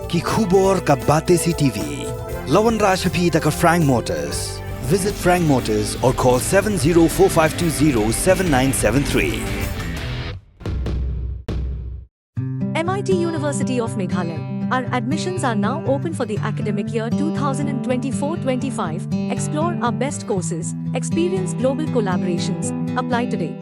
ki khubor ka Bate CTV. Lawan Rashaphi taka Frank Motors. Visit Frank Motors or call 7045207973. MIT University of Meghalaya. Our admissions are now open for the academic year 2024-25. Explore our best courses, experience global collaborations. Apply today.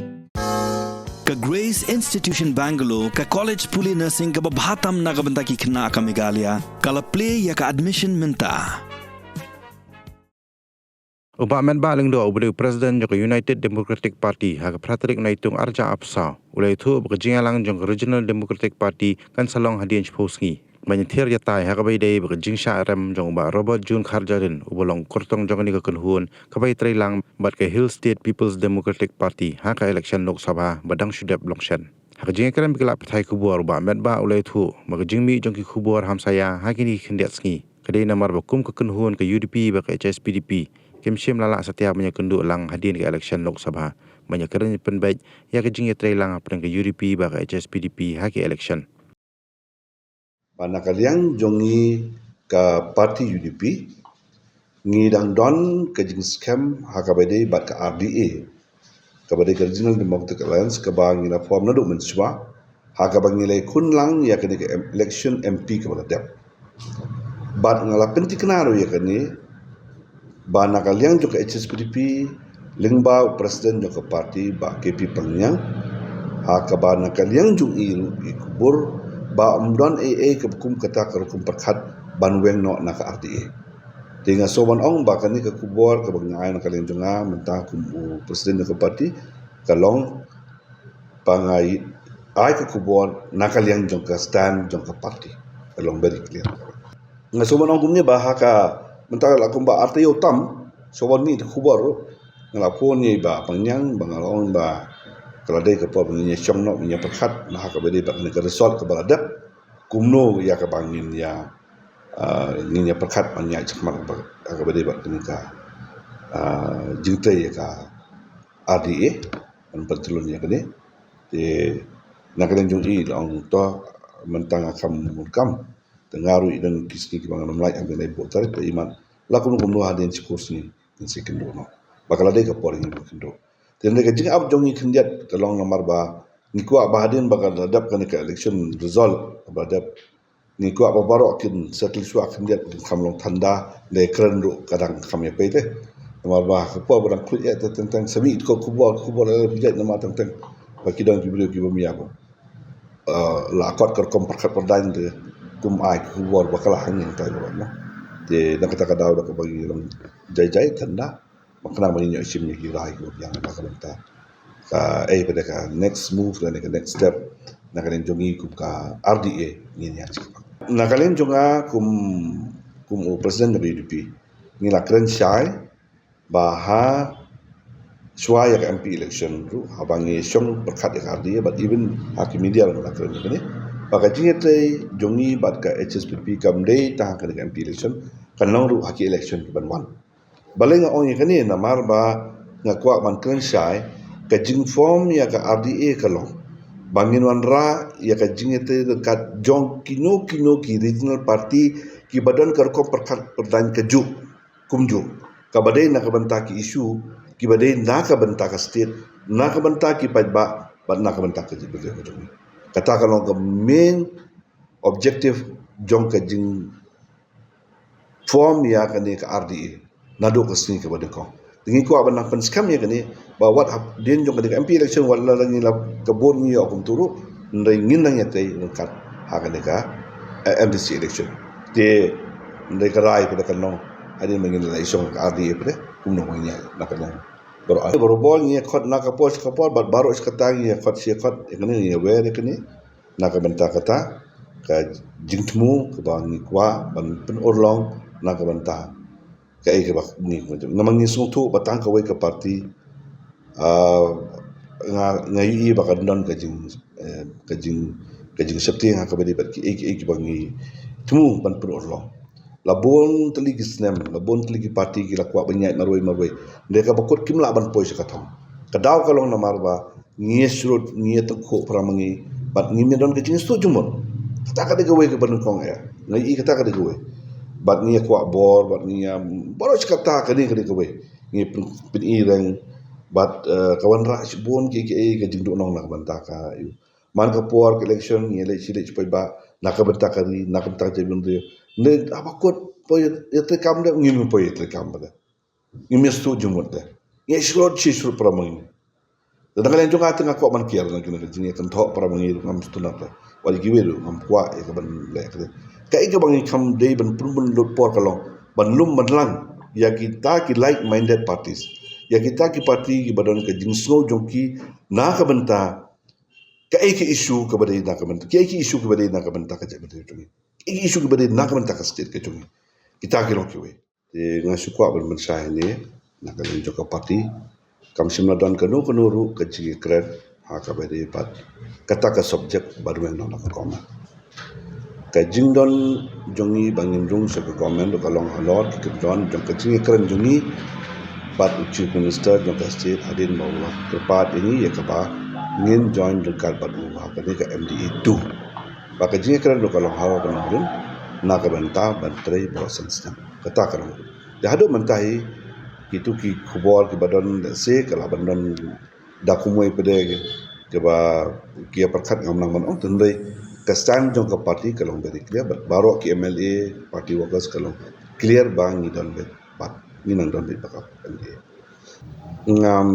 Ka Grace Institution Bangalore ka College Puli Nursing ka babhatam na kabanta ki khna ka Meghalaya kala play ya ka admission minta. Upaman baling do ubuli President jong United Democratic Party hak Patrick Naitung Arja Apsa ulai thu bkajingalang jong Regional Democratic Party kan salong hadian posngi banyatir yatai hak bai dei bkajingsa ram jong ba Robert June Kharjarin ubolong kortong jong ni ka kunhun kabai trailang bat ke Hill State People's Democratic Party hak election Lok Sabha badang sudap lokshan hak jingakran bikla pathai kubur ba medba ulai thu bkajingmi jong ki kubur hamsaya hakini khindiat sngi kadai namar bakum ka kunhun ka UDP ba ka HSPDP Kimshim lala setiap banyak kenduk lang hadirin ke election Lok Sabha banyak kerana penbaik ya kejing ya trailang apa ke UDP baka HSPDP haki election. Panakaliang jongi ke parti UDP ngidang don kejing scam hakabade bat ke RDA kabade ke Regional Democratic Alliance ke bang ina form naduk mensua hakabang nilai kun lang ya kene ke election MP ke baladap. Bat ngala penting kenaro ya kene Bana kaliang juga HSPDP lingba presiden juga parti ba KP Pangyang ha bana kaliang jung ikubur ba umdon AA ke bukum kata ke rukum perkhat banweng no na ka RDA dengan soban ong ba kani ke kubur ke bangai na kaliang junga mentah kum presiden juga parti kalong pangai ai ke kubur na kaliang jung ka stand jung ka parti kalong very clear ngasoban ong kumnya ba ka mentah lakum ba arti utam sowan ni khubor ngalapun ni ba pangyang bangalong ba keladai ke po bangnya syong no nya perkhat nah ka bede ba ke resort ke baladap kumno ya ka bangin ya ni nya perkhat nya cakmak ba ka bede ba ni ka jingtai ya ka RDA an pertelun ya kene de nakalen jung i long to mentang akam mukam tengaru dan kisni ki bangan mulai ambil lai botar pe iman lakun kumno hadin sikus ni sekendo no bakal ada ke poring ni kendo dan de jing ab jongi khendiat kalong nomor ba ni ku ba hadin bakal hadap kan ke election result badap ni ku ba baro kin settle su khendiat kamlong thanda le krendu kadang kami pe te nomor ba ko barang kut ya tentang sami ko kubur le bijat nama tentang baki dong ki beliau ki bami apa la kot kor kom perkhat perdan de kum ai kubur bakal hangin ta lo no de nak kata kada dak bagi long jai tanda makna bani nyo isim ni rai ko yang bakal ta ka pada ka next move dan ka next step nak kalen jongi kum ka RDA ni nya nak kalen jonga kum presiden dari UDP ni la kren syai baha suaya ke MP election ru habangi syong berkat ya RDA but even hakim media la kren ni Baka jingete jongi bat ka HSPP kamdei ta ka MP election kanong ru haki election banwan. Balenga ong yakani namar ba ngakwa man kren syai ka jing form ya ka RDA kalong. Bangin wan ra ya ka jingete dekat jong kino ki regional party ki badan ka ko perkat perdan keju kumju. Ka badai na ka banta ki isu ki badai na ka banta ka state na ka banta ki pajba bat na ka banta ka jibe kata kalau ke main objective jong ke jing form ya kani ke RDA nado ke sini ke pada kau dengan ku abang nampan scam ya kani bawa dia jong ke MP election wala lagi la kebun ni aku turu ndai ngin nang ya tai kat hakane ka MDC election de ndai karai pada kanong ada mengin election ke RDA pada kumno nya nakana baru bol ni khot nak pos bat baru sekatang ya khot si khot ikani ya wer ikani nak benta kata ka jingtmu ke bang ni kwa ban pen orlong nak benta ka ai ke bak ni namang ni sung tu batang ka we ke parti ngai bakal don ka jing septi nga ka bedi bat ki ai ke bang ni tmu ban pen orlong labon teligi snem labon teligi parti ki lakwa banyak marwai mereka bakut kim la ban poi sekathong kadaw kalong namar ba ngie surut ngie tengko pramangi bat ngie don ke jing stu jumon kata kada gawe ke benukong ya ngai kata kada gawe bat ni kuat bor bat ni baru kata kani kada gawe ni pin ireng bat kawan rak bon ke jingdu nong nak bantaka man ka por election ni election supaya ba nak bantaka ni nak bantaka jebun dia ne apa kot po ya tekam dia ngim po ya tekam pada ngim stu jumut dia ye slot chi sur pramang dan kalian juga tengah kuat man kiar nak kena jini kan thok pramang ngam stu nak wali giwe ngam kuat ya ban lek kai ke bang kam dei ban pun lot por kalong ban lum ban lang ya kita ki like minded parties ya kita ki parti ki badan ke jinsno jongki na ka banta ka ki isu ka badai na ka banta ki isu ka badai na ka banta ka jabata tungi ki isu ka badai na ka banta ka state ka tungi kita ki roki we ngasu kwa ban mensah ni na ka joka parti kam simna dan kanu ru ka ji kred ha ka badai pat kata ka subject baru yang nak koma ka jingdon jongi bangin jong sa ka comment ka long alot ka don jong ka ji kred jongi Pat Chief Minister Jong State Adin Bawa kepat ini ya kapa ingin join dekat pat Bawa kini ke MDE 2. Pakai jenis keren lo kalau hawa kemarin nak bantah bantrai bosan senang kata kerana. Dah ada mentai itu ki kubur ki badan se kalau badan dakumai pada ke ba kia perkat ngamlang man tendai kesan jong ke parti kalau beri clear baru ki MLA party workers kalau clear bang ni dan pat minang don bi bakap ngam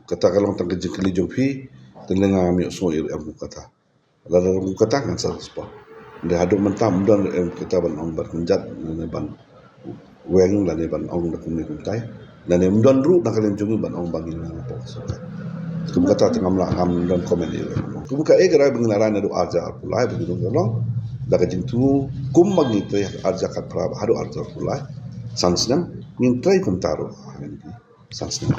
kata kalau tang ke jekli jopi tendenga mi so ir am kata lalu kata kan sa spot de hadu mentam don em kata ban ong bar kunjat ne ban weng la ne ban ong da kumni kumtai dan ne don ru nak kalen jungi ban ong bangin na po so kum kata tengam la ngam don komen ir kum ka e gara bengaran do arja pulai begitu long da ka jintu kum magi to arja kat pra hadu arja pulai sansnam min try kum taro sansnam